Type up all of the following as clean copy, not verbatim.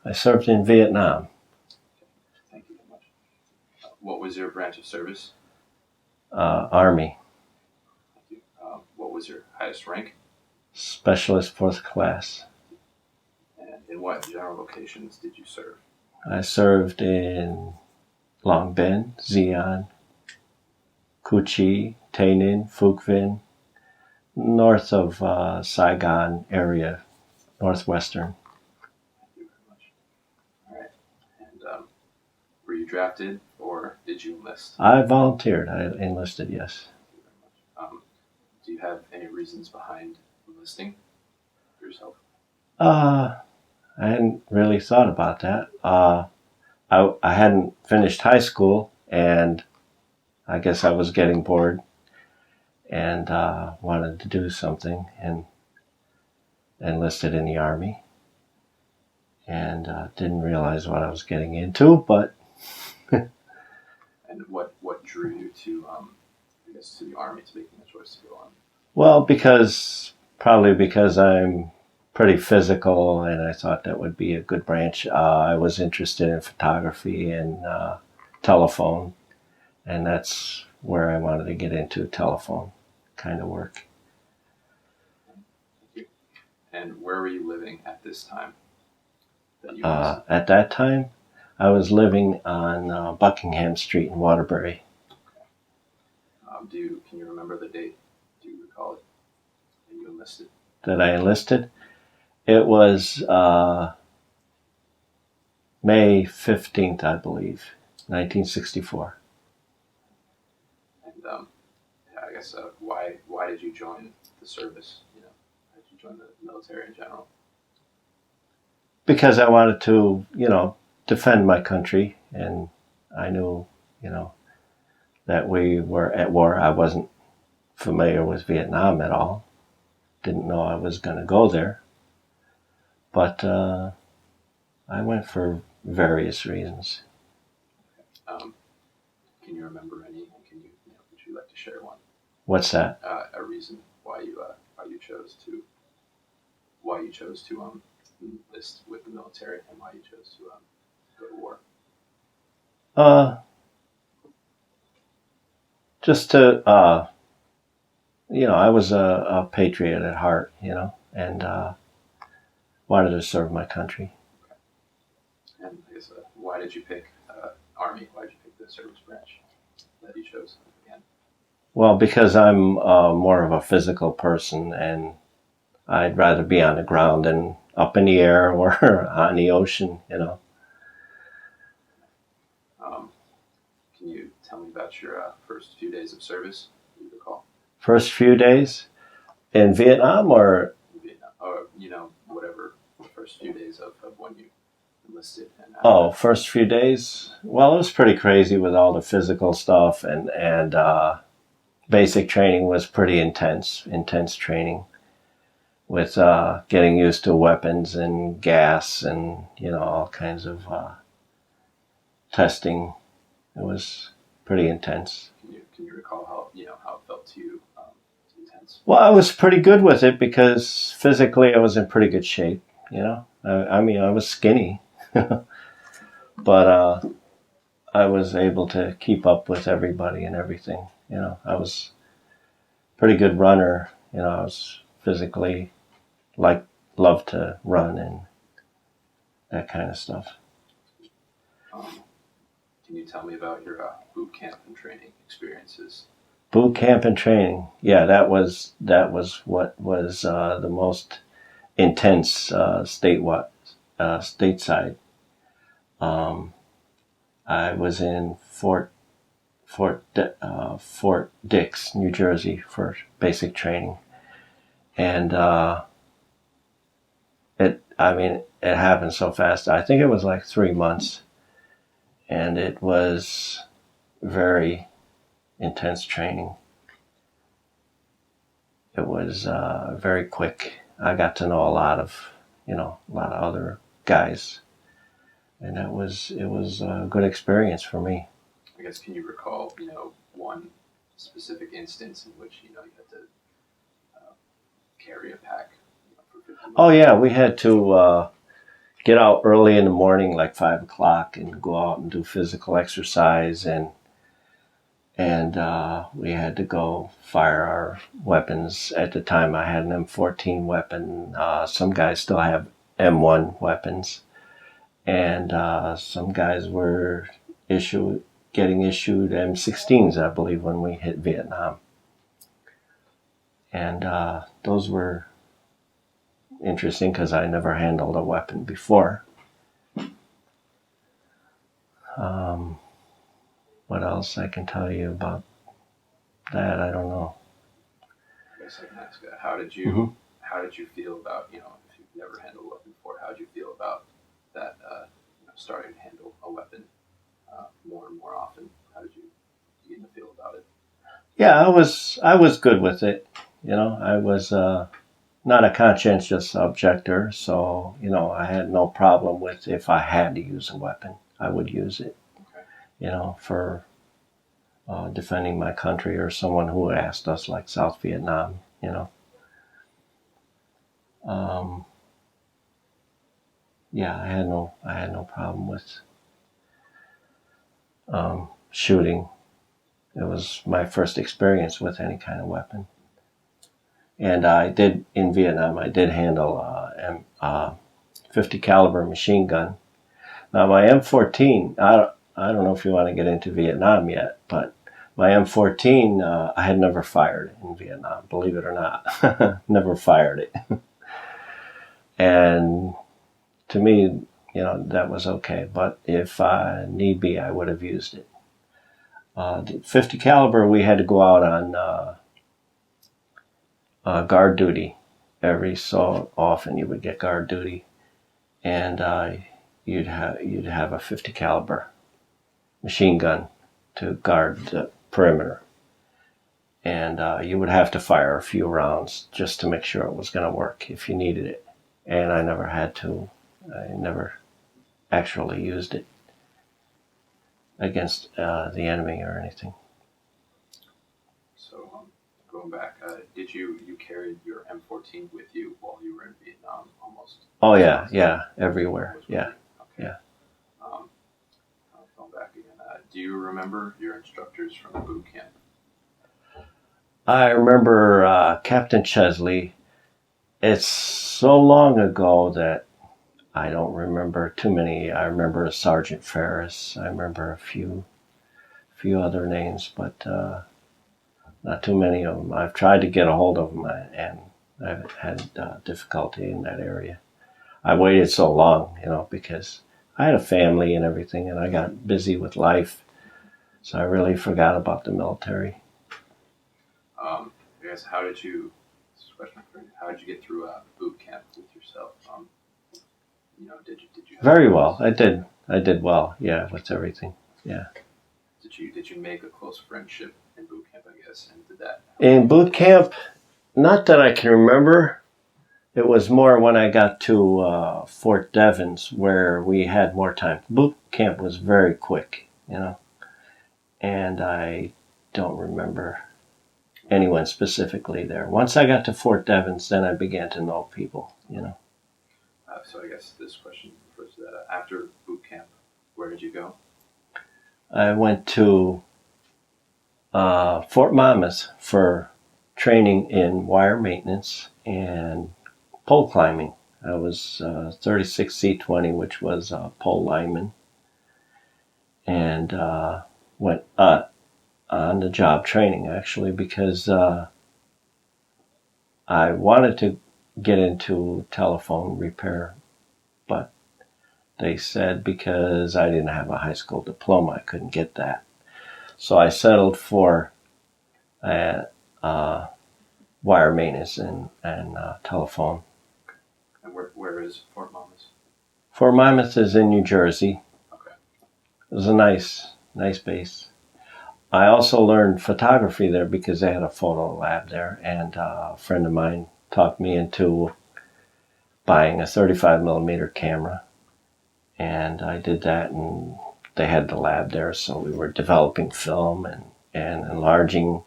I served in Vietnam. Thank you very much. What was your branch of service? Army. Thank you. What was your highest rank? Specialist fourth class. And in what general locations did you serve? I served in Long Binh, Xi'an, Cu Chi, Tay Ninh, Phuc Vinh, north of Saigon area, northwestern. Thank you very much. All right. And were you drafted or did you enlist? I volunteered. I enlisted, yes. Thank you very much. Do you have any reasons behind enlisting yourself? I hadn't really thought about that. I hadn't finished high school, and I guess I was getting bored and wanted to do something, and enlisted in the Army, and didn't realize what I was getting into, but And what drew you to I guess to the Army, to making the choice to go on? well, probably because I'm pretty physical, and I thought that would be a good branch. I was interested in photography and telephone, and that's where I wanted to get into, telephone kind of work. Thank you. And where were you living at this time that you enlisted? At that time, I was living on Buckingham Street in Waterbury. Can you remember the date? Do you recall it that you enlisted? That I enlisted. It was May 15th, I believe, 1964. And yeah, I guess why did you join the service? Why did you join the military in general? Because I wanted to, defend my country, and I knew, that we were at war. I wasn't familiar with Vietnam at all. Didn't know I was going to go there. But I went for various reasons. Can you remember any? Would you like to share one? What's that? A reason why you chose to enlist with the military, and why you chose to go to war. Just to, I was a patriot at heart, and wanted to serve my country. And I guess why did you pick Army? Why did you pick the service branch that you chose again? Well, because I'm more of a physical person, and I'd rather be on the ground than up in the air or on the ocean, Can you tell me about your first few days of service? Do you recall? First few days in Vietnam, or In Vietnam, or whatever the first few days of when you enlisted. And first few days. Well, it was pretty crazy with all the physical stuff, and basic training was pretty intense training with getting used to weapons and gas and all kinds of testing. It was pretty intense. Can you recall how it felt to you? Intense. Well, I was pretty good with it because physically I was in pretty good shape. I mean, I was skinny, but I was able to keep up with everybody and everything. I was a pretty good runner. I was physically loved to run and that kind of stuff. Can you tell me about your boot camp and training experiences? Boot camp and training, yeah, that was what was the most intense stateside. I was in Fort Dix, New Jersey, for basic training, and it happened so fast. I think it was like 3 months, and it was very intense training. It was very quick. I got to know a lot of other guys, and it was a good experience for me. I guess, can you recall, one specific instance in which you had to carry a pack for 50 minutes? Oh yeah, we had to get out early in the morning, like 5 o'clock, and go out and do physical exercise, and we had to go fire our weapons. At the time, I had an M14 weapon. Some guys still have M1 weapons, and some guys were getting issued M16s, I believe, when we hit Vietnam. And those were interesting because I never handled a weapon before. What else I can tell you about that? I don't know. I guess I can ask, how did you feel about, if you've never handled a weapon before, how did you feel about that, starting to handle a weapon more and more often? How did you begin to feel about it? Yeah, I was good with it. I was not a conscientious objector, so I had no problem with if I had to use a weapon, I would use it. Okay. For defending my country or someone who asked us, like South Vietnam. Yeah, I had no problem with shooting. It was my first experience with any kind of weapon. And in Vietnam, I did handle a 50 caliber machine gun. Now my M14, I don't know if you want to get into Vietnam yet, but my M14, I had never fired in Vietnam, believe it or not. Never fired it. And to me, that was okay. But if need be, I would have used it. The 50 caliber, we had to go out on guard duty. Every so often you would get guard duty, and you'd have a 50 caliber machine gun to guard the perimeter, and you would have to fire a few rounds just to make sure it was going to work if you needed it. And I never had to. I never actually used it against the enemy or anything. So going back, did you carried your M14 with you while you were in Vietnam almost? Oh yeah, everywhere. Yeah, okay. Yeah. Going back again, do you remember your instructors from the boot camp? I remember Captain Chesley. It's so long ago that I don't remember too many. I remember Sergeant Ferris. I remember a few other names, but not too many of them. I've tried to get a hold of them, and I've had difficulty in that area. I waited so long, because I had a family and everything, and I got busy with life, so I really forgot about the military. I guess how did you get through boot camp with yourself? Did you Very well. I did well. Yeah, with everything. Yeah. Did you make a close friendship in boot camp? I guess, and did that in boot camp? Not that I can remember. It was more when I got to Fort Devens where we had more time. Boot camp was very quick, and I don't remember anyone specifically there. Once I got to Fort Devens, then I began to know people, So I guess this question refers to that. After boot camp, where did you go? I went to Fort Monmouth for training in wire maintenance and pole climbing. I was 36C20, which was a pole lineman, and went on the job training actually because I wanted to get into telephone repair, but they said because I didn't have a high school diploma, I couldn't get that. So I settled for wire maintenance and telephone. And where is Fort Monmouth? Fort Monmouth is in New Jersey. Okay. It was a nice base. I also learned photography there because they had a photo lab there, and a friend of mine talked me into buying a 35 millimeter camera, and I did that, and they had the lab there, so we were developing film and enlarging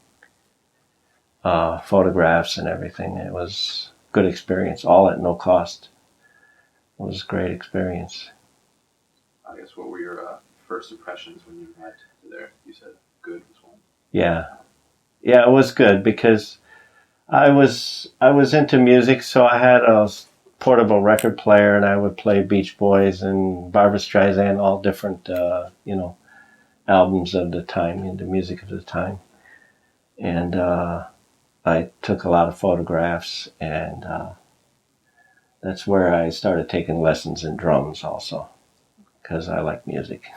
photographs and everything. It was a good experience, all at no cost. was a great experience. I guess what were your first impressions when you arrived there? You said good was one. Yeah, yeah, it was good because I was into music, so I had a portable record player, and I would play Beach Boys and Barbra Streisand, all different, albums of the time, the music of the time, and I took a lot of photographs, and that's where I started taking lessons in drums also, because I like music.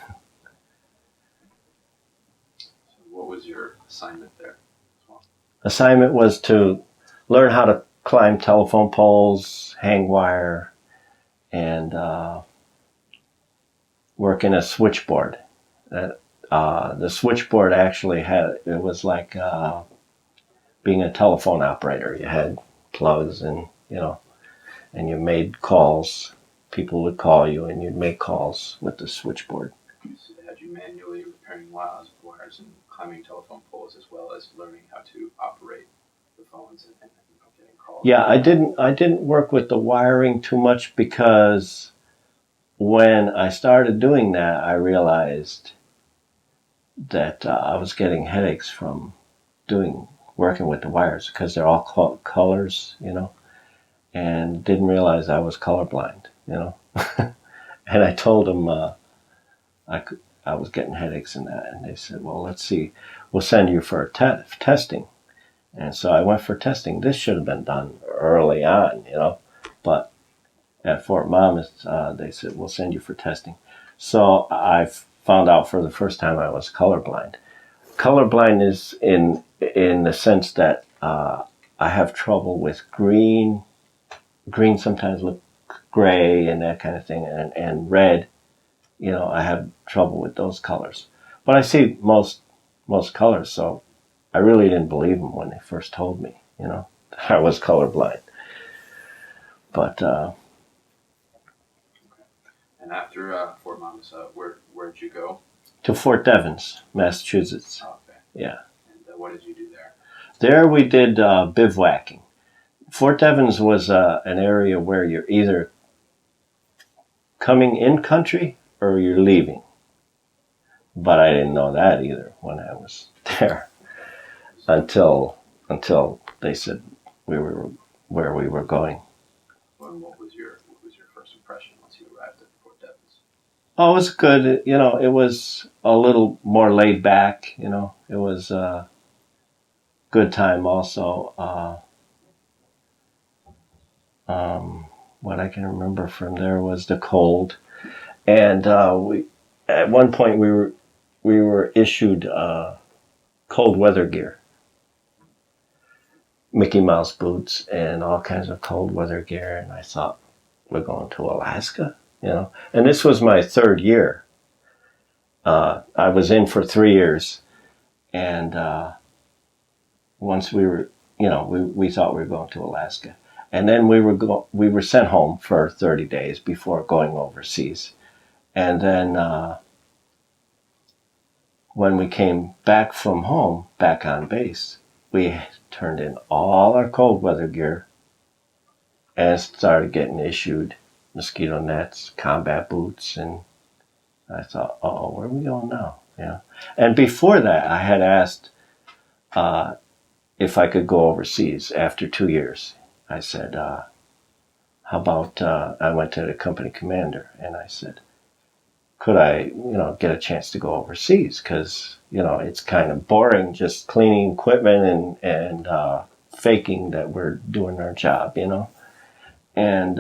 So what was your assignment there as well? Assignment was to learn how to climb telephone poles, hang wire, and work in a switchboard. The switchboard actually it was like being a telephone operator. You had plugs and, and you made calls. People would call you and you'd make calls with the switchboard. So they had you manually repairing wires and climbing telephone poles, as well as learning how to operate the phones and getting calls. Yeah, I didn't work with the wiring too much because when I started doing that, I realized that I was getting headaches from working with the wires because they're all colors, and didn't realize I was colorblind. And I told them I was getting headaches and that, and they said, "Well, let's see, we'll send you for testing." And so I went for testing. This should have been done early on, but at Fort Monmouth, they said, "We'll send you for testing." So I found out for the first time I was colorblind. Colorblind is in the sense that I have trouble with green. Green sometimes look gray and that kind of thing, and red. I have trouble with those colors. But I see most colors, so I really didn't believe them when they first told me, that I was colorblind. But And after Fort Monmouth, where'd you go? to Fort Devens, Massachusetts. Oh, okay. Yeah. And what did you do there? There we did bivouacking. Fort Devens was an area where you're either coming in country or you're leaving. But I didn't know that either when I was there until they said we were where we were going. And what was your first impression once you arrived at Fort Devens? Oh, it was good. It was a little more laid back. It was a good time also. What I can remember from there was the cold, and we at one point we were issued cold weather gear, Mickey Mouse boots, and all kinds of cold weather gear. And I thought, we're going to Alaska, And this was my third year. I was in for 3 years, and once we thought we were going to Alaska, and then we were sent home for 30 days before going overseas, and then when we came back from home, back on base, we turned in all our cold weather gear and started getting issued mosquito nets, combat boots, and I thought, oh, where are we going now? And before that, I had asked if I could go overseas after 2 years. I said, how about, I went to the company commander and I said, could I, get a chance to go overseas? Because, it's kind of boring just cleaning equipment and faking that we're doing our job, And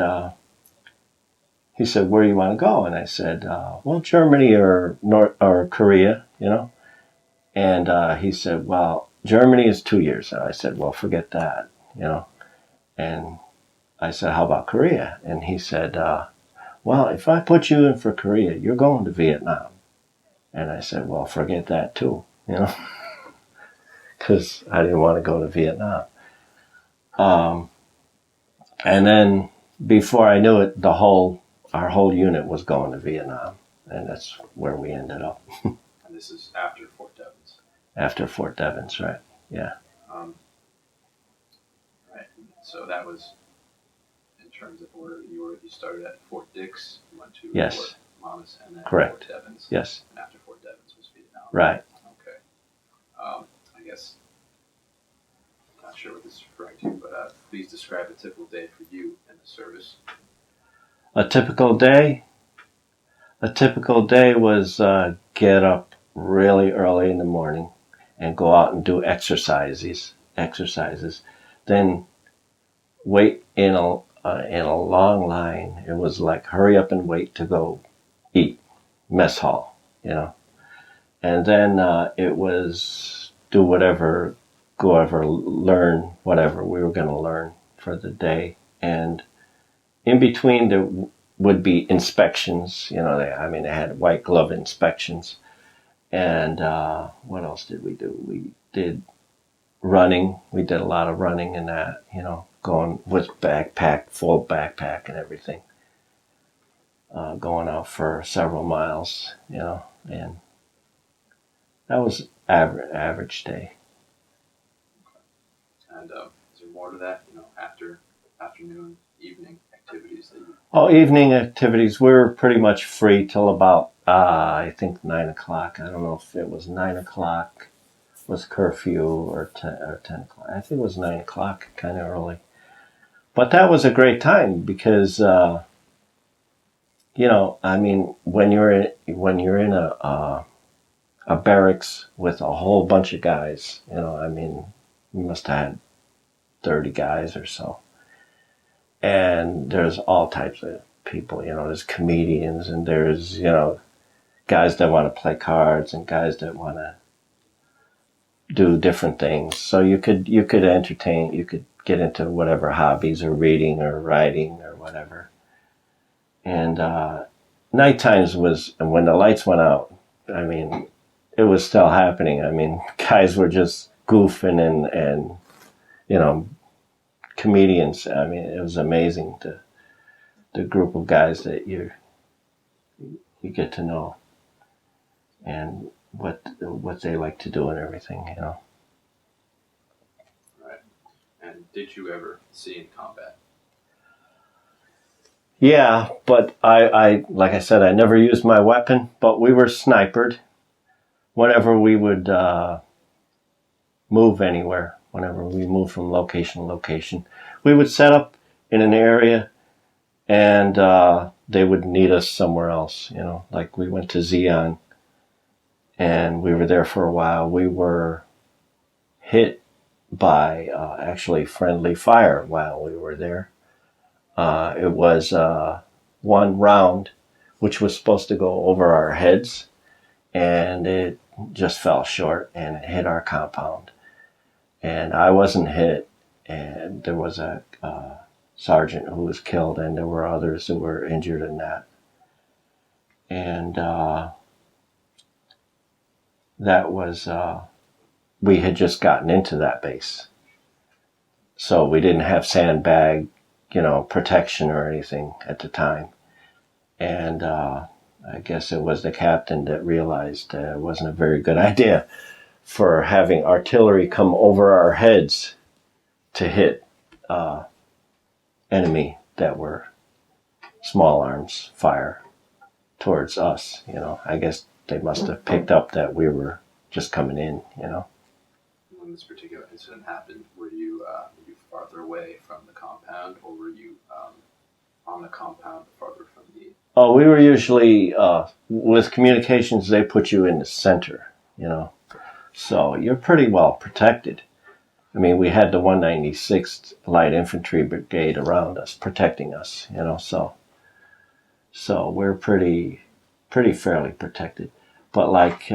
he said, where do you want to go? And I said, well, Germany or Korea, And he said, well, Germany is 2 years. And I said, well, forget that, And I said, how about Korea? And he said, well, if I put you in for Korea, you're going to Vietnam. And I said, well, forget that too, because I didn't want to go to Vietnam. And then before I knew it, our whole unit was going to Vietnam. And that's where we ended up. And this is after Fort Devens. After Fort Devens, right? Yeah. Right. So that was terms of order, you started at Fort Dix, you went to Yes. Fort Monmouth, and then Correct. Fort Devens. Yes. And after Fort Devens was Vietnam. Right. Okay. I guess I'm not sure what this is referring to, but please describe a typical day for you in the service. A typical day. A typical day was get up really early in the morning and go out and do exercises. Then wait in a long line. It was like hurry up and wait to go eat, mess hall, And then it was do whatever, learn whatever we were going to learn for the day. And in between there would be inspections. They had white glove inspections. And what else did we do? We did running. We did a lot of running in that, going with full backpack and everything. Going out for several miles, and that was average day. And is there more to that, after afternoon, evening activities that you... Oh, evening activities, we were pretty much free till about, I think 9 o'clock. I don't know if it was 9 o'clock was curfew or 10 o'clock. I think it was 9 o'clock, kind of early. But that was a great time because, when you're in a barracks with a whole bunch of guys, we must have had 30 guys or so. And there's all types of people, there's comedians and there's, guys that want to play cards and guys that want to do different things. So you could entertain, you could get into whatever hobbies or reading or writing or whatever. And night times was, and when the lights went out, it was still happening. Guys were just goofing and comedians. It was amazing, the group of guys that you get to know and what they like to do and everything, Right. And did you ever see in combat? Yeah, but I like I said, I never used my weapon, but we were snipered whenever we would move anywhere, whenever we moved from location to location. We would set up in an area and they would need us somewhere else, like we went to Zion and we were there for a while. We were hit by actually friendly fire while we were there. It was one round, which was supposed to go over our heads, and it just fell short and it hit our compound. And I wasn't hit, and there was a sergeant who was killed, and there were others who were injured in that. And that was, we had just gotten into that base. So we didn't have sandbag, protection or anything at the time. And I guess it was the captain that realized it wasn't a very good idea for having artillery come over our heads to hit enemy that were small arms fire towards us. I guess they must have picked up that we were just coming in. When this particular incident happened, were you farther away from the compound, or were you on the compound farther from the... Oh, we were usually, with communications, they put you in the center, So you're pretty well protected. We had the 196th Light Infantry Brigade around us, protecting us, so we're pretty fairly protected. But like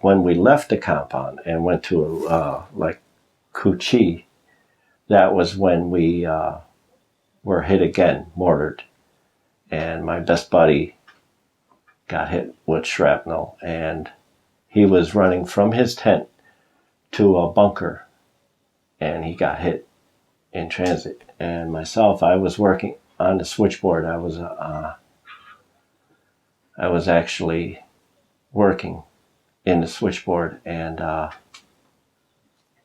when we left the compound and went to like Cu-Chi, that was when we were hit again, mortared. And my best buddy got hit with shrapnel, and he was running from his tent to a bunker, and he got hit in transit. And myself, I was working on the switchboard. I was actually working in the switchboard, and I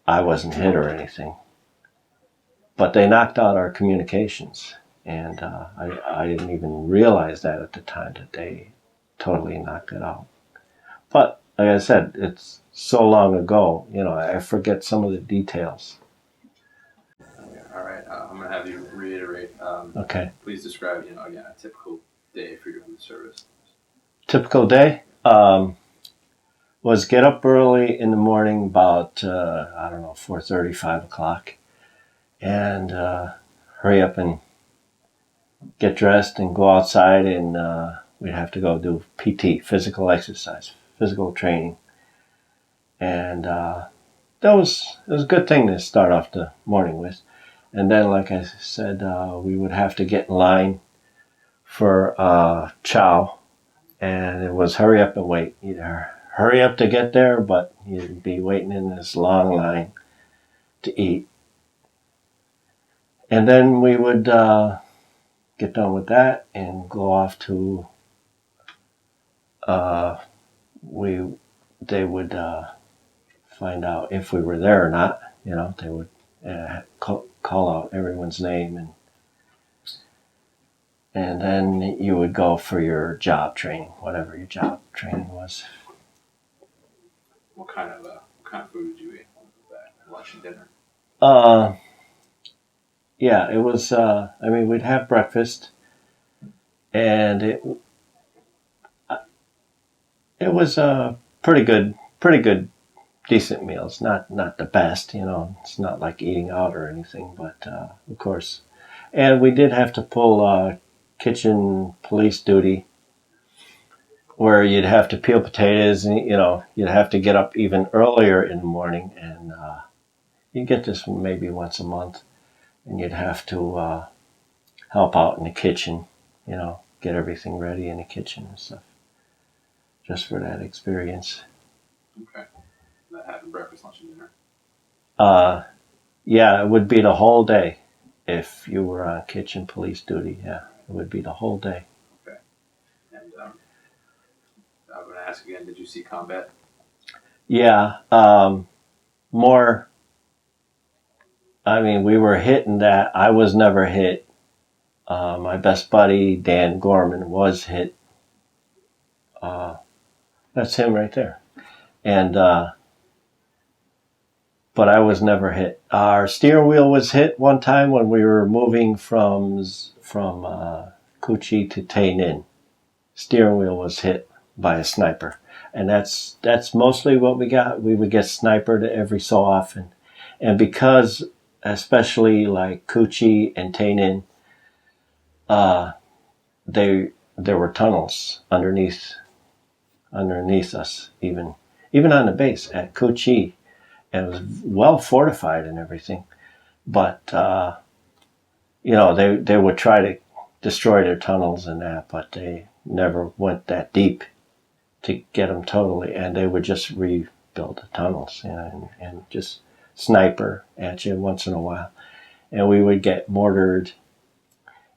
wasn't hit or anything. But they knocked out our communications. And I didn't even realize that at the time that they totally knocked it out. But like I said, it's so long ago, I forget some of the details. Okay, all right. I'm going to have you reiterate. Okay. Please describe, again, a typical day for you in the service. Typical day was get up early in the morning, about, 4:30, 5 o'clock, and hurry up and get dressed and go outside, and we'd have to go do PT, physical exercise, physical training. And it was a good thing to start off the morning with. And then, like I said, we would have to get in line for chow, and it was hurry up and wait. Either hurry up to get there, but you'd be waiting in this long line to eat. And then we would get done with that and go off to uh, we they would find out if we were there or not. They would call out everyone's name, and then you would go for your job training, whatever your job training was. What kind of food did you eat? Lunch and dinner? Yeah, it was. We'd have breakfast, and it was pretty good, decent meals. Not the best, It's not like eating out or anything, but of course. And we did have to pull kitchen police duty, where you'd have to peel potatoes, and you'd have to get up even earlier in the morning, and you'd get this maybe once a month, and you'd have to help out in the kitchen, get everything ready in the kitchen and stuff, just for that experience. Okay. That having breakfast, lunch, and dinner? Uh, yeah, it would be the whole day if you were on kitchen police duty. Yeah, it would be the whole day. Okay. And I'm going to ask again, did you see combat? Yeah, more. We were hit in that. I was never hit. My best buddy, Dan Gorman, was hit. That's him right there. And but I was never hit. Our steering wheel was hit one time when we were moving from Kuchi to Tay Ninh. Steering wheel was hit by a sniper, and that's mostly what we got. We would get sniped every so often, and because especially like Kuchi and Tay Ninh, there were tunnels underneath us, even on the base at Kuchi, and it was well fortified and everything. But they would try to destroy their tunnels and that, but they never went that deep to get them totally, and they would just rebuild the tunnels, and just sniper at you once in a while, and we would get mortared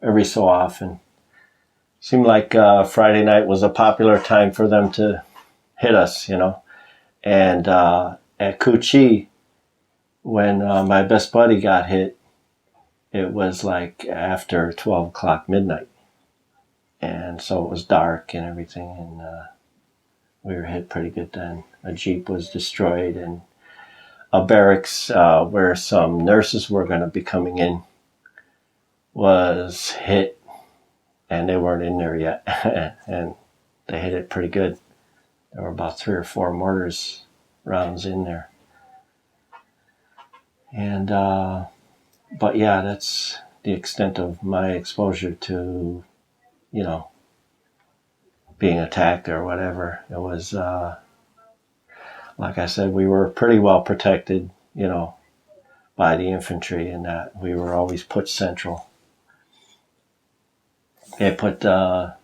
every so often. Seemed like Friday night was a popular time for them to hit us, And at Kuchi, when my best buddy got hit, it was like after 12 o'clock midnight. And so it was dark and everything, and we were hit pretty good then. A Jeep was destroyed, and a barracks where some nurses were going to be coming in was hit, and they weren't in there yet. And they hit it pretty good. There were about 3 or 4 mortars rounds in there. And but yeah, that's the extent of my exposure to, being attacked or whatever. It was, like I said, we were pretty well protected, by the infantry, and that we were always put central. They put the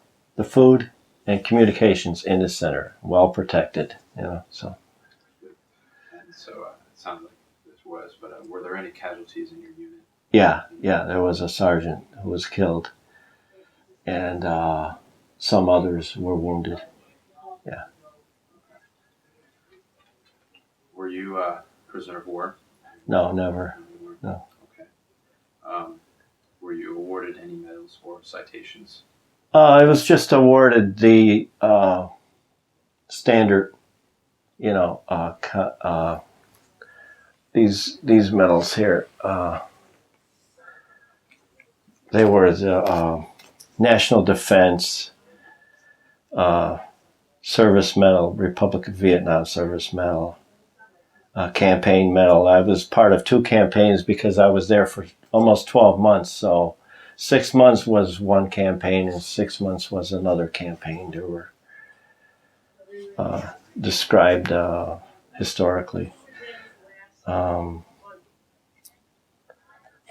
food and communications in the center, well protected, so. And so it sounds like this was, but were there any casualties in your unit? Yeah, there was a sergeant who was killed, and some others were wounded. Yeah. Were you prisoner of war? No, never. No. Okay. were you awarded any medals or citations? I was just awarded the standard, these medals here. They were the National Defense Service Medal, Republic of Vietnam Service Medal, campaign medal. I was part of 2 campaigns because I was there for almost 12 months. So 6 months was one campaign and 6 months was another campaign. They were described historically. And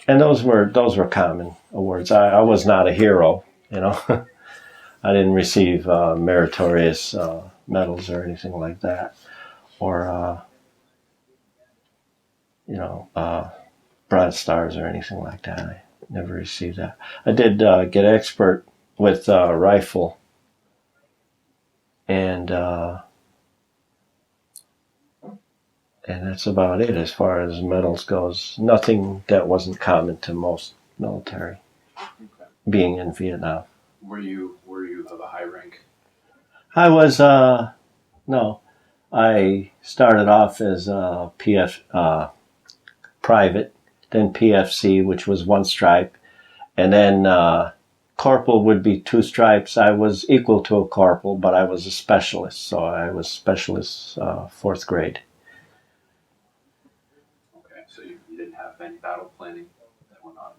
those were common awards. I was not a hero, I didn't receive meritorious medals or anything like that, or bronze stars or anything like that. I never received that. I did get expert with rifle, and that's about it as far as medals goes. Nothing that wasn't common to most military, being in Vietnam. Were you of a high rank? I was no. I started off as a private, then PFC, which was 1 stripe, and then corporal would be 2 stripes. I was equal to a corporal, but I was a specialist, so I was specialist 4th grade. Okay, so you didn't have any battle planning that went on?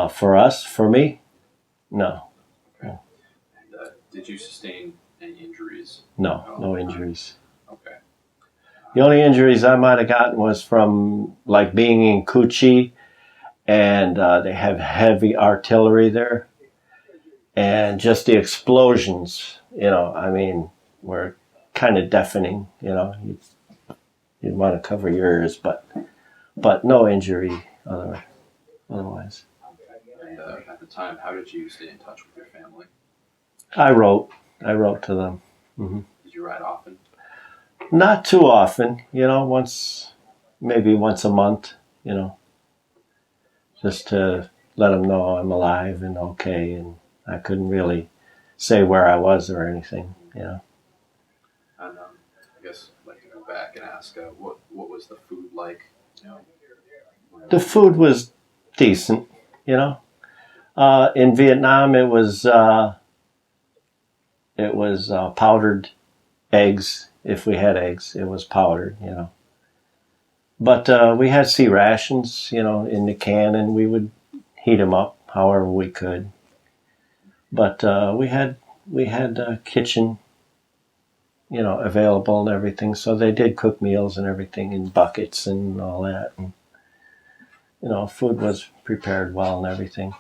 For me, no. Okay. And did you sustain any injuries? No injuries. Okay. The only injuries I might have gotten was from like being in Cu Chi, and they have heavy artillery there, and just the explosions, were kind of deafening. You'd want to cover your ears, but no injury otherwise. And at the time, how did you stay in touch with your family? I wrote to them. Mm-hmm. Did you write often? Not too often, maybe once a month, just to let them know I'm alive and okay, and I couldn't really say where I was or anything, And I guess I'd like to go back and ask, what was the food like? The food was decent, in Vietnam, it was powdered eggs. If we had eggs, it was powdered, But we had sea rations, in the can, and we would heat them up however we could. But we had a kitchen, available and everything. So they did cook meals and everything in buckets and all that. And, food was prepared well and everything,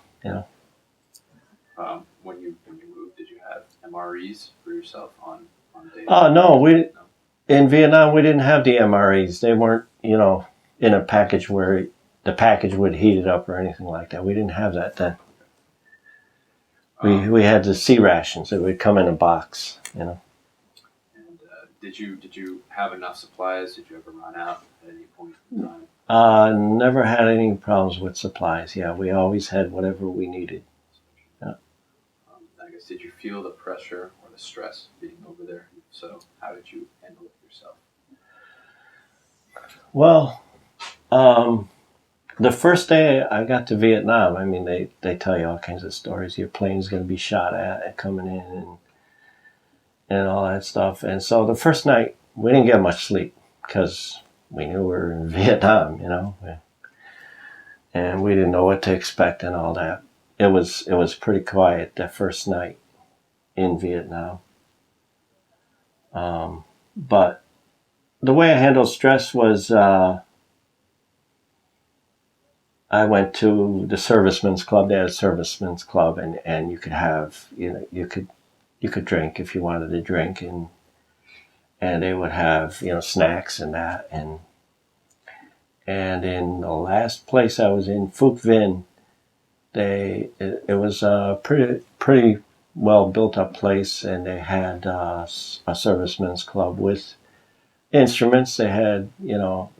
When you moved, did you have MREs for yourself on days? No, in Vietnam, we didn't have the MREs. They weren't, in a package where the package would heat it up or anything like that. We didn't have that then. We had the sea rations. It would come in a box, And did you have enough supplies? Did you ever run out at any point in time? Never had any problems with supplies. Yeah, we always had whatever we needed. Yeah. I guess, did you feel the pressure or the stress being over there? So how did you handle it yourself? Well, the first day I got to Vietnam, they tell you all kinds of stories. Your plane's going to be shot at and coming in and all that stuff. And so the first night, we didn't get much sleep because we knew we were in Vietnam, and we didn't know what to expect and all that. It was pretty quiet that first night in Vietnam. But the way I handled stress was I went to the servicemen's club. They had a servicemen's club, and you could have, you could drink if you wanted to drink, and they would have, snacks and that, and in the last place I was in, Phuc Vinh, it was a pretty well built up place, and they had a servicemen's club with instruments. They had,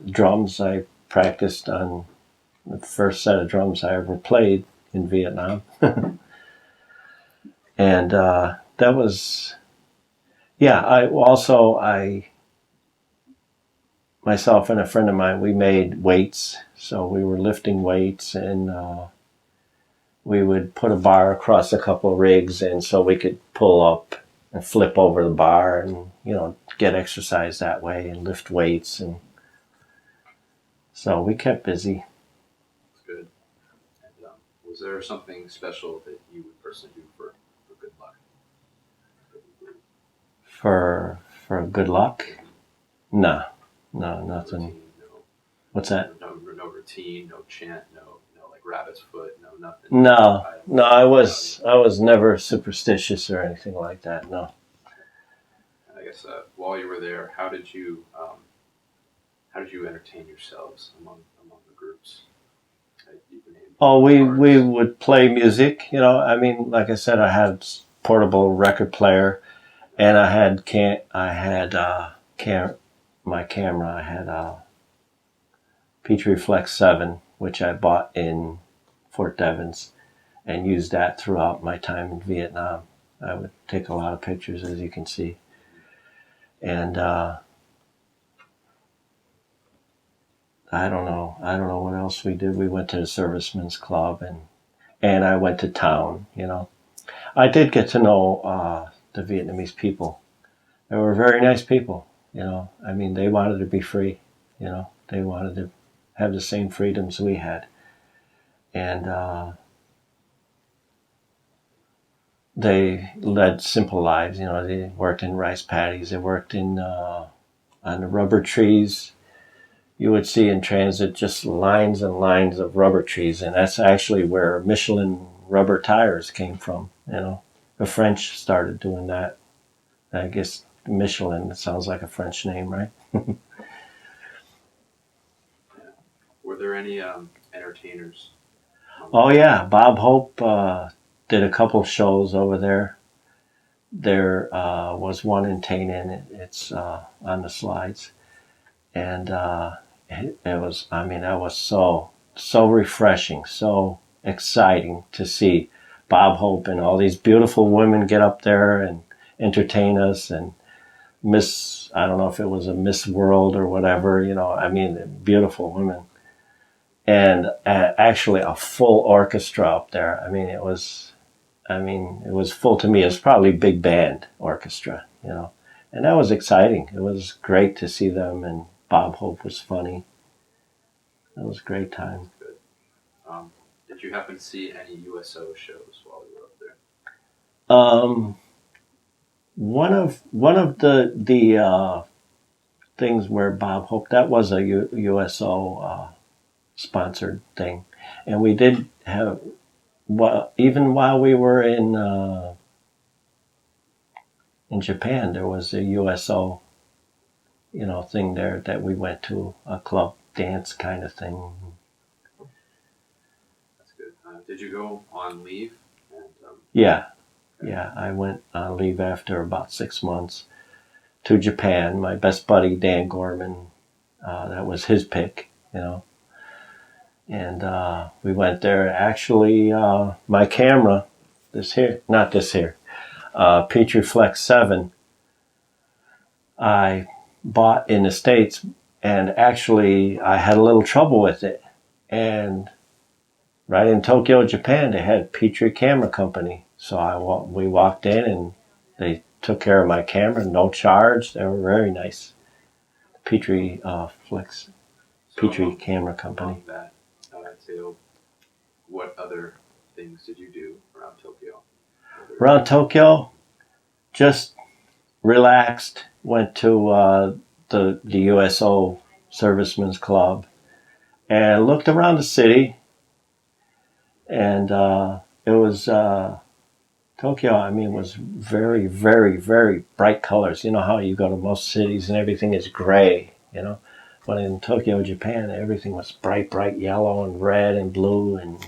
drums. I practiced on the first set of drums I ever played in Vietnam. And that was, yeah, I myself and a friend of mine, we made weights. So we were lifting weights, and we would put a bar across a couple of rigs, and so we could pull up and flip over the bar and, get exercise that way and lift weights. And so we kept busy. That's good. And was there something special that you would personally do for good luck? For good luck? No, nothing. Routine, no, What's that? no routine, no chant, no like rabbit's foot, no nothing. No, I was never superstitious or anything like that. No. I guess while you were there, how did you entertain yourselves among the groups? You named Oh, we cards. would play music. I mean, like I said, I had portable record player, and I had my camera. I had a Petrie Flex 7, which I bought in Fort Devens, and used that throughout my time in Vietnam. I would take a lot of pictures, as you can see. And I don't know what else we did. We went to the Servicemen's Club, and I went to town. I did get to know the Vietnamese people. They were very nice people. I mean, they wanted to be free. They wanted to have the same freedoms we had, and they led simple lives. They worked in rice paddies. They worked in on the rubber trees. You would see in transit just lines and lines of rubber trees, and that's actually where Michelin rubber tires came from. The French started doing that. I guess Michelin, it sounds like a French name, right? Were there any entertainers? Oh yeah, Bob Hope did a couple shows over there. There was one in Tainan. It's on the slides, and it was. I mean, that was so refreshing, so exciting to see Bob Hope and all these beautiful women get up there and entertain us. And I don't know if it was a Miss World or whatever. I mean, beautiful women, and actually a full orchestra up there. I mean, it was full to me. It was probably big band orchestra, and that was exciting. It was great to see them, and Bob Hope was funny. It was a great time. Good. Did you happen to see any USO shows while you were up there? One of the things where Bob Hope, that was a USO sponsored thing, and we did have, even while we were in Japan, there was a USO thing there that we went to, a club dance kind of thing. That's good. Did you go on leave? And, Yeah, I went on leave after about 6 months to Japan. My best buddy Dan Gorman, that was his pick, and we went there. Actually, my camera, not this here, Petrie Flex 7, I bought in the States, and actually I had a little trouble with it. And right in Tokyo, Japan, they had Petrie Camera Company. So we walked in, and they took care of my camera, no charge. They were very nice. Petrie Flex, Petrie Camera Company. That, so what other things did you do around Tokyo? Around Tokyo, just relaxed. Went to the USO Servicemen's Club and looked around the city. And it was Tokyo. I mean, was very, very, very bright colors. You know how you go to most cities and everything is gray. But in Tokyo, Japan, everything was bright yellow and red and blue, and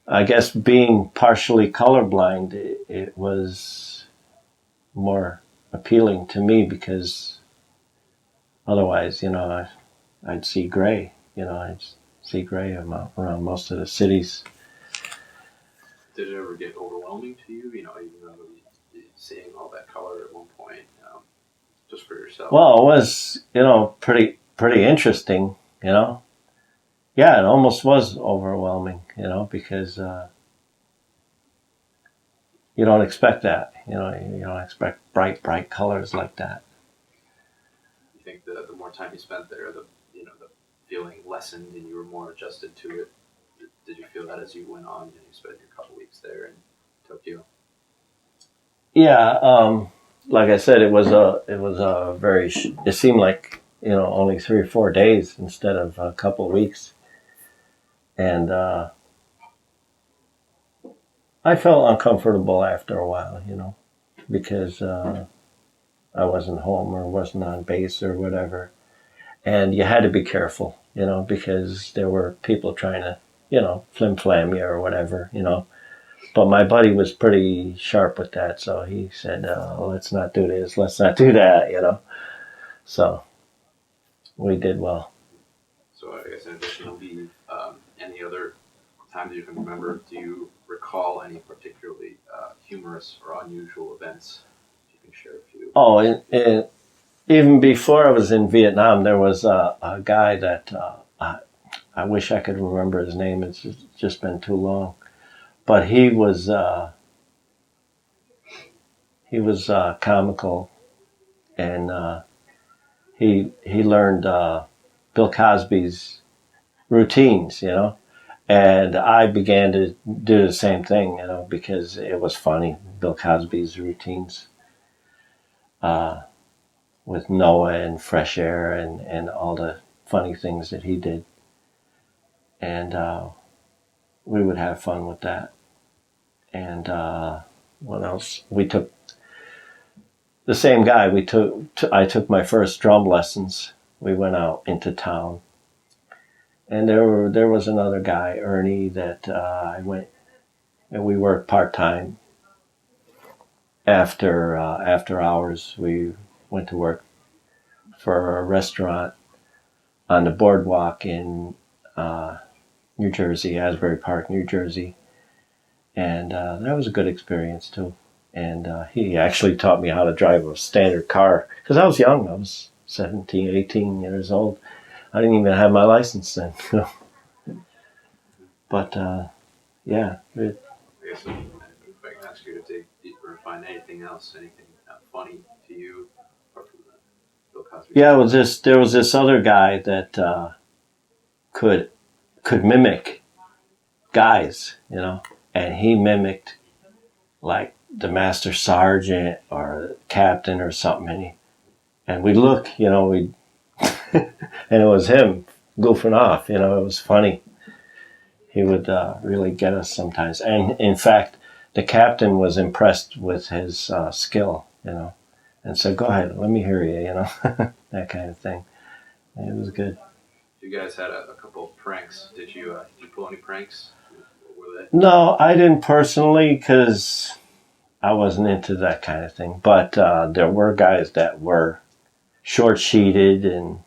I guess being partially colorblind, it was more appealing to me, because otherwise, I'd see gray. I'd see gray around most of the cities. Did it ever get overwhelming to you? Even though seeing all that color at one point, just for yourself. Well, it was pretty interesting. Yeah, it almost was overwhelming. Because you don't expect that. You don't expect bright colors like that. You think the more time you spent there, the feeling lessened and you were more adjusted to it. Did you feel that as you went on and you spent your couple weeks there in Tokyo? Yeah, like I said, it was a very. It seemed like only 3 or 4 days instead of a couple of weeks, and I felt uncomfortable after a while, because I wasn't home or wasn't on base or whatever, and you had to be careful, because there were people trying to, flim flam you or whatever. But my buddy was pretty sharp with that, so he said, "Let's not do this, let's not do that." So we did well. So I guess in addition to leave, any other times you can remember, do you recall any particularly humorous or unusual events? You can share a few. Oh, even before I was in Vietnam, there was a guy that I wish I could remember his name. It's just been too long. But he was comical, and he learned Bill Cosby's routines, and I began to do the same thing, because it was funny. Bill Cosby's routines with Noah and Fresh Air and all the funny things that he did, and we would have fun with that. And what else? We took the same guy. I took my first drum lessons. We went out into town, and there was another guy, Ernie, that I went and we worked part time. After hours, we went to work for a restaurant on the boardwalk in New Jersey, Asbury Park, New Jersey, and that was a good experience too. And he actually taught me how to drive a standard car because I was young. I was 17, 18 years old. I didn't even have my license then. But yeah. I guess if I can ask you to dig deeper and find anything else, anything funny to you, apart from the Bill Cosby. Yeah, there was this other guy that could mimic guys, and he mimicked like the master sergeant or captain or something, and we'd look, we and it was him goofing off, it was funny. He would really get us sometimes, and in fact, the captain was impressed with his skill, and said, "Go ahead, let me hear you," that kind of thing. And it was good. You guys had a couple of pranks. Did you pull any pranks? What were they? No, I didn't personally because I wasn't into that kind of thing. But there were guys that were short sheeted, and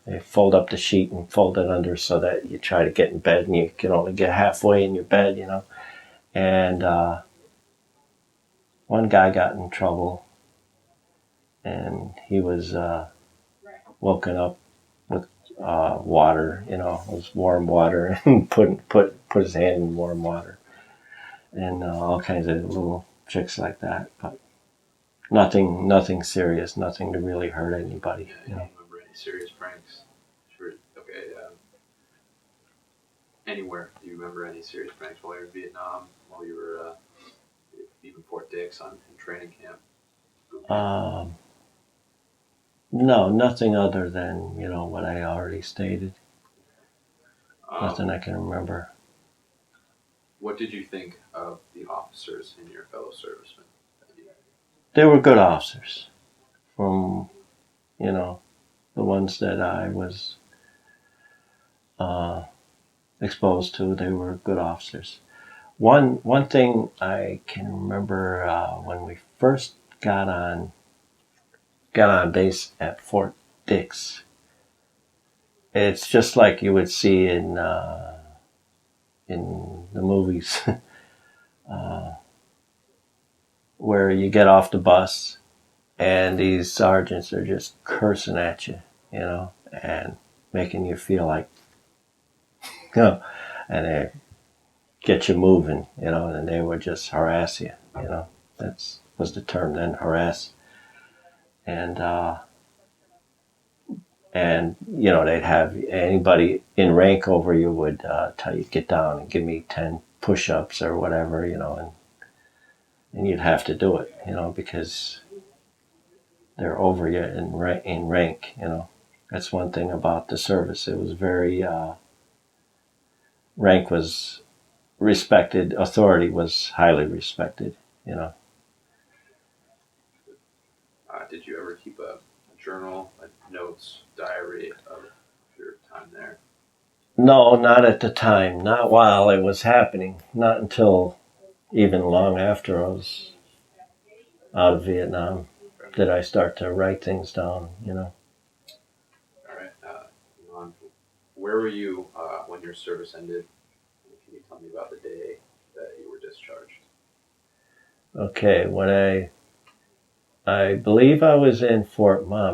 they fold up the sheet and fold it under so that you try to get in bed and you can only get halfway in your bed, And one guy got in trouble, and he was woken up with water, it was warm water, and put his hand in warm water, and all kinds of little tricks like that. But nothing serious, nothing to really hurt anybody. Yeah, I don't remember any serious pranks. Sure. Okay. Anywhere? Do you remember any serious pranks while you were in Vietnam? While you were even Fort Dix in training camp? No, nothing other than what I already stated. Nothing I can remember. What did you think of the officers and your fellow servicemen? They were good officers. From the ones that I was exposed to, they were good officers. One thing I can remember when we first got on base at Fort Dix, it's just like you would see in the movies where you get off the bus and these sergeants are just cursing at you, and making you feel like, and they get you moving, and they would just harass you, That's was the term then, harass. And they'd have anybody in rank over you would tell you, get down and give me 10 push-ups or whatever, and you'd have to do it, because they're over you in rank. That's one thing about the service. It was very, rank was respected, authority was highly respected, Did you ever keep a journal, like notes, diary of your time there? No, not at the time, not while it was happening, not until even long after I was out of Vietnam did I start to write things down, All right. Ron, where were you when your service ended? Can you tell me about the day that you were discharged? Okay, when I believe I was in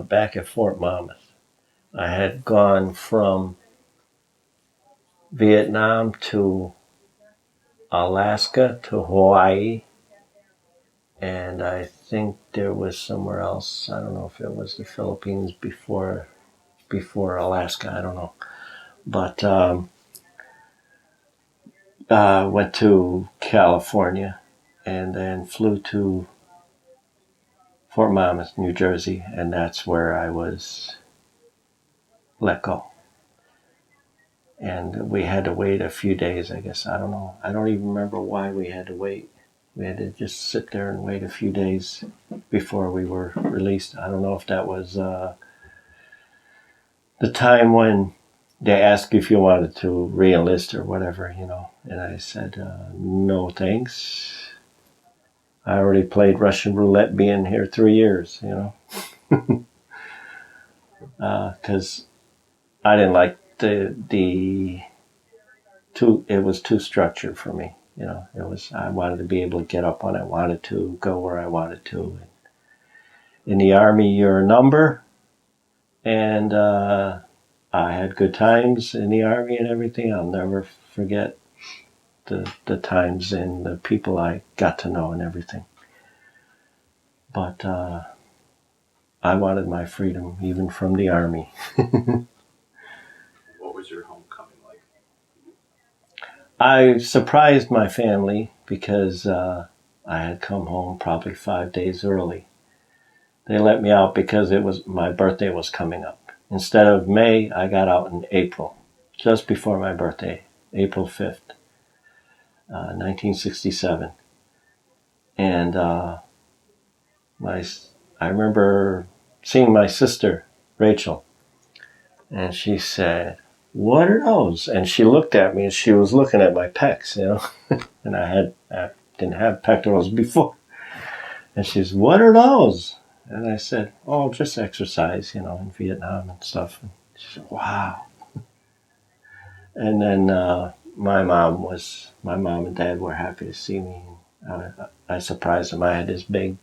back at Fort Monmouth. I had gone from Vietnam to Alaska to Hawaii, and I think there was somewhere else. I don't know if it was the Philippines before Alaska. I don't know, but went to California, and then flew to Fort Monmouth, New Jersey, and that's where I was let go. And we had to wait a few days, I guess. I don't know. I don't even remember why we had to wait. We had to just sit there and wait a few days before we were released. I don't know if that was the time when they asked if you wanted to re-enlist or whatever, And I said, no thanks. I already played Russian roulette being here 3 years, because I didn't like it was too structured for me. I wanted to be able to get up when I wanted to, go where I wanted to. In the Army, you're a number, and I had good times in the Army and everything. I'll never forget the times and the people I got to know and everything. But I wanted my freedom even from the Army. What was your homecoming like? I surprised my family because I had come home probably 5 days early. They let me out because my birthday was coming up. Instead of May, I got out in April, just before my birthday, April 5th, 1967. And I remember seeing my sister, Rachel, and she said, "What are those?" And she looked at me, and she was looking at my pecs, and I didn't have pectorals before. And she said, "What are those?" And I said, "Oh, just exercise, in Vietnam and stuff." And she said, "Wow." And then my mom and dad were happy to see me. I surprised them. I had this big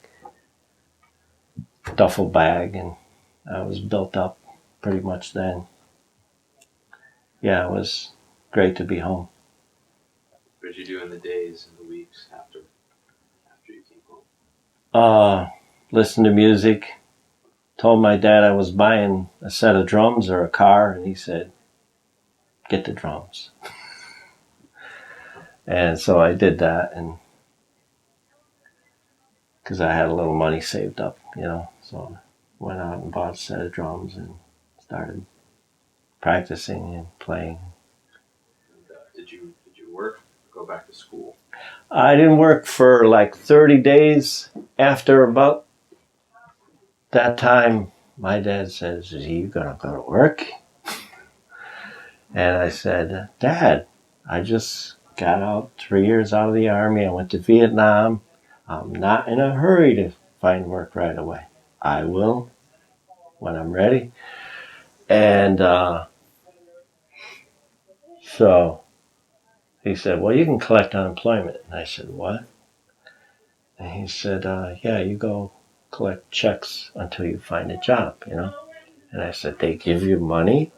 duffel bag, and I was built up pretty much then. Yeah, it was great to be home. What did you do in the days and the weeks after you came home? Listen to music. Told my dad I was buying a set of drums or a car, and he said, "Get the drums." And so I did that, and because I had a little money saved up, so I went out and bought a set of drums and started practicing and playing. And, did you work? Go back to school? I didn't work for like 30 days. After about that time, my dad says, "Are you gonna go to work?" And I said, "Dad, I just got out 3 years out of the Army. I went to Vietnam. I'm not in a hurry to find work right away. I will when I'm ready." And So he said, well, you can collect unemployment. And I said, what? And he said, yeah, you go collect checks until you find a job, you know. And I said, they give you money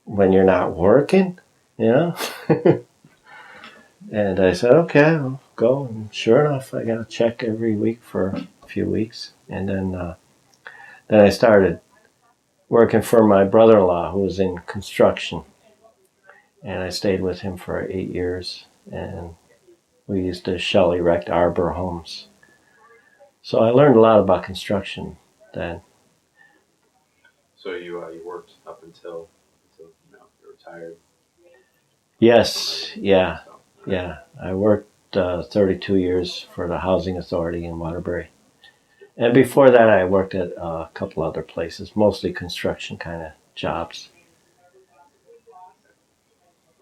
when you're not working, you know? And I said, okay, I'll go. And sure enough, I got a check every week for a few weeks. And then I started working for my brother-in-law who was in construction. And I stayed with him for 8 years. And we used to shell erect arbor homes. So I learned a lot about construction then. So you worked up until you're retired. Yes, yeah, So, yeah. I worked 32 years for the Housing Authority in Waterbury. And before that, I worked at a couple other places, mostly construction kind of jobs.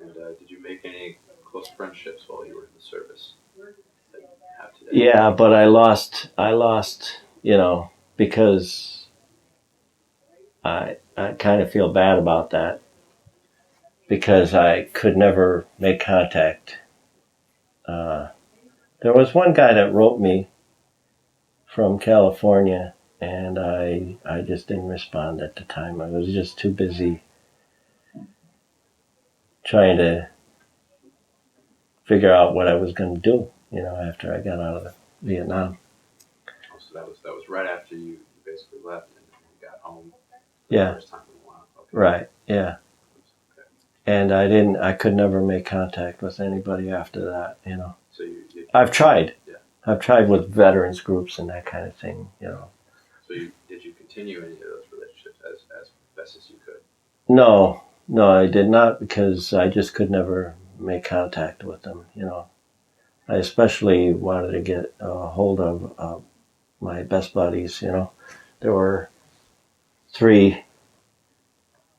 and did you make any close friendships while you were in the service that you have today? Yeah, but I lost, because I kind of feel bad about that because I could never make contact. Uh, there was one guy that wrote me from California, and I just didn't respond at the time. I was just too busy trying to figure out what I was going to do, after I got out of Vietnam. Oh, so that was right after you basically left and you got home for Yeah, the first time in a while. Okay. right. Yeah. Okay. And I could never make contact with anybody after that. So you I've tried. Yeah. I've tried with veterans groups and that kind of thing. So did you continue any of those relationships as best as you could? No, no, I did not because I just could never make contact with them. I especially wanted to get a hold of my best buddies. There were 3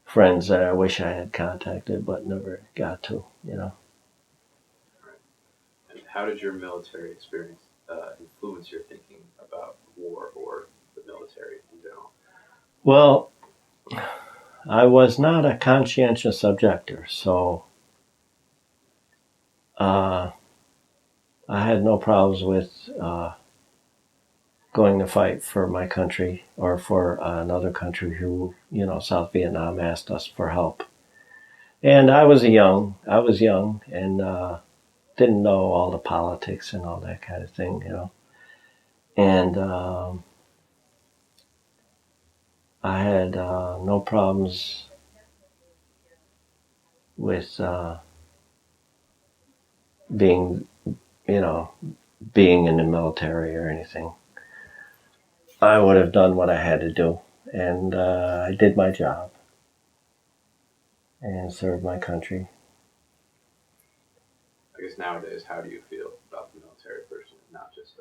friends that I wish I had contacted but never got to. Right. And how did your military experience influence your thinking about war or the military in general? Well, I was not a conscientious objector, so uh, I had no problems with going to fight for my country or for another country who, South Vietnam asked us for help. And I was young and didn't know all the politics and all that kind of thing. And I had no problems with being, you know, being in the military or anything. I would have done what I had to do, and I did my job and served my country. I guess nowadays, how do you feel about the military personally, not just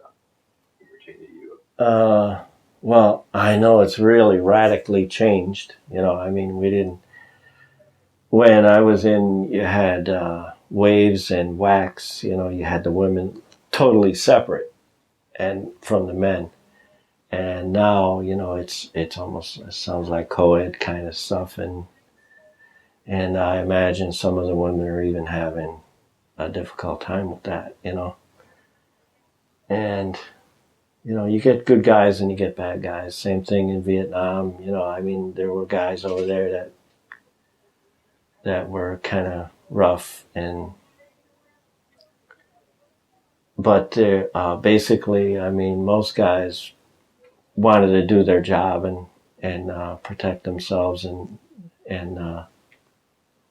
pertaining to you? Well, I know it's really radically changed. I mean, we didn't. When I was in, you had waves and wax. You had the women totally separate and from the men. And now, it's almost, it sounds like co-ed kind of stuff, and I imagine some of the women are even having a difficult time with that. And you get good guys and you get bad guys. Same thing in Vietnam. I mean, there were guys over there that were kind of rough, but basically, I mean, most guys wanted to do their job and protect themselves and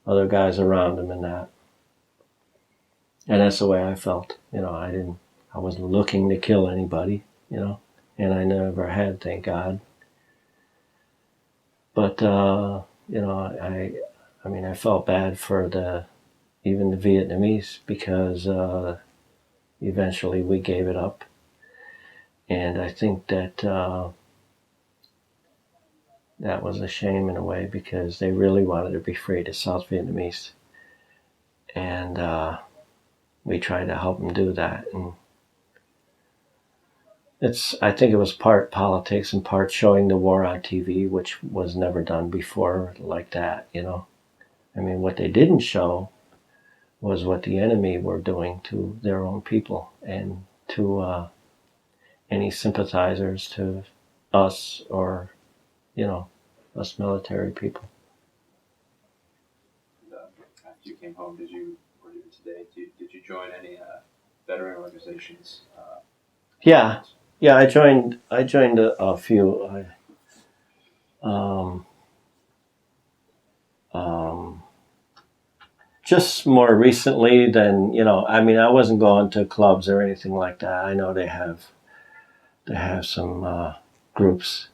other guys around them and that. And that's the way I felt. I wasn't looking to kill anybody, and I never had, thank God. But I mean, I felt bad for even the Vietnamese because eventually we gave it up, and I think that that was a shame in a way because they really wanted to be free, the South Vietnamese, and we tried to help them do that. And I think it was part politics and part showing the war on TV, which was never done before like that. I mean, what they didn't show was what the enemy were doing to their own people and to any sympathizers to us or, us military people. And, after you came home, or even today, did you join any veteran organizations? Yeah, I joined a few. Um, um, just more recently than, I mean, I wasn't going to clubs or anything like that. I know they have some groups,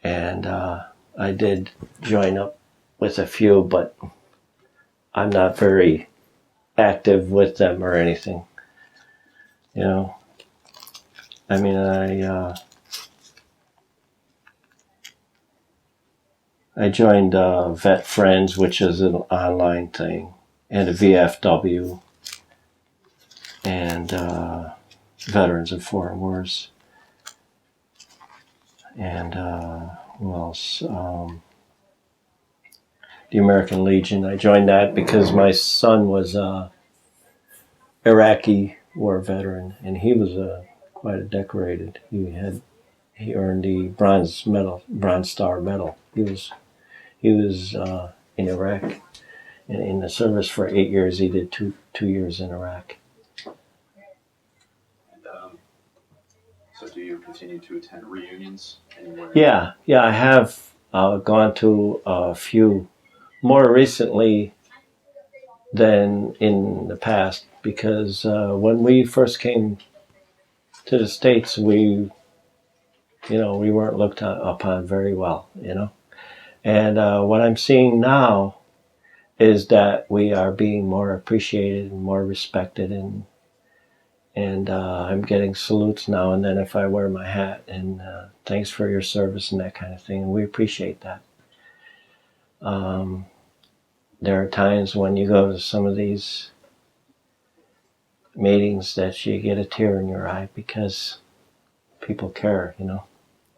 and I did join up with a few, but I'm not very active with them or anything. I mean, I joined Vet Friends, which is an online thing, and a VFW, and Veterans of Foreign Wars, and who else? The American Legion. I joined that because my son was a Iraqi war veteran, and he was quite a decorated. He earned the Bronze Star Medal. He was in Iraq, and in the service for 8 years. He did two years in Iraq. And so, do you continue to attend reunions anywhere? Yeah, I have gone to a few more recently than in the past because when we first came to the States, we weren't looked upon very well, And what I'm seeing now is that we are being more appreciated and more respected, and I'm getting salutes now and then if I wear my hat, and thanks for your service and that kind of thing. And we appreciate that. There are times when you go to some of these meetings that you get a tear in your eye because people care,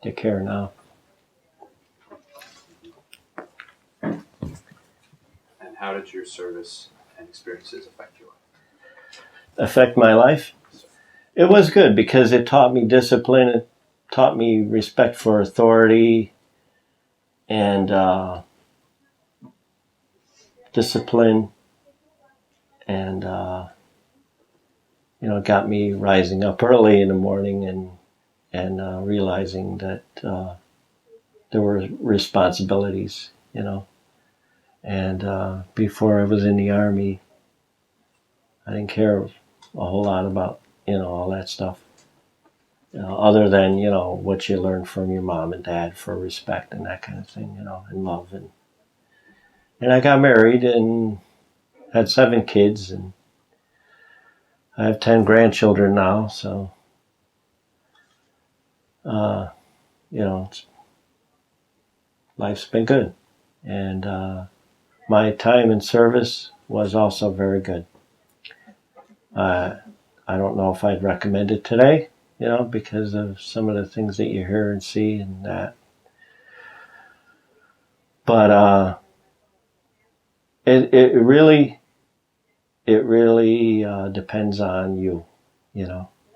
They care now. And how did your service and experiences affect your life? Affect my life? It was good because it taught me discipline. It taught me respect for authority and discipline, and got me rising up early in the morning and realizing that there were responsibilities, And before I was in the Army, I didn't care a whole lot about all that stuff. Other than what you learn from your mom and dad for respect and that kind of thing, and love, and I got married and had 7 kids, and I have 10 grandchildren now. So, life's been good, and my time in service was also very good. I don't know if I'd recommend it today, because of some of the things that you hear and see and that. But it really depends on you,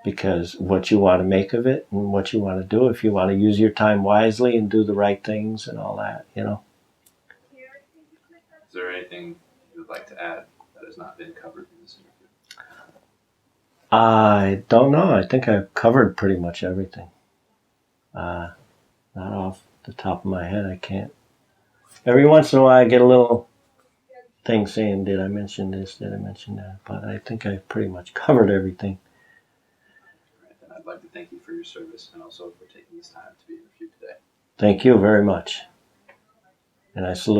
because what you want to make of it and what you want to do. If you want to use your time wisely and do the right things and all that, Is there anything you would like to add that has not been covered in this interview? I don't know. I think I've covered pretty much everything. Not off the top of my head. I can't. Every once in a while I get a little thing saying, did I mention this? Did I mention that? But I think I've pretty much covered everything. All right, then I'd like to thank you for your service and also for taking this time to be interviewed today. Thank you very much. And I salute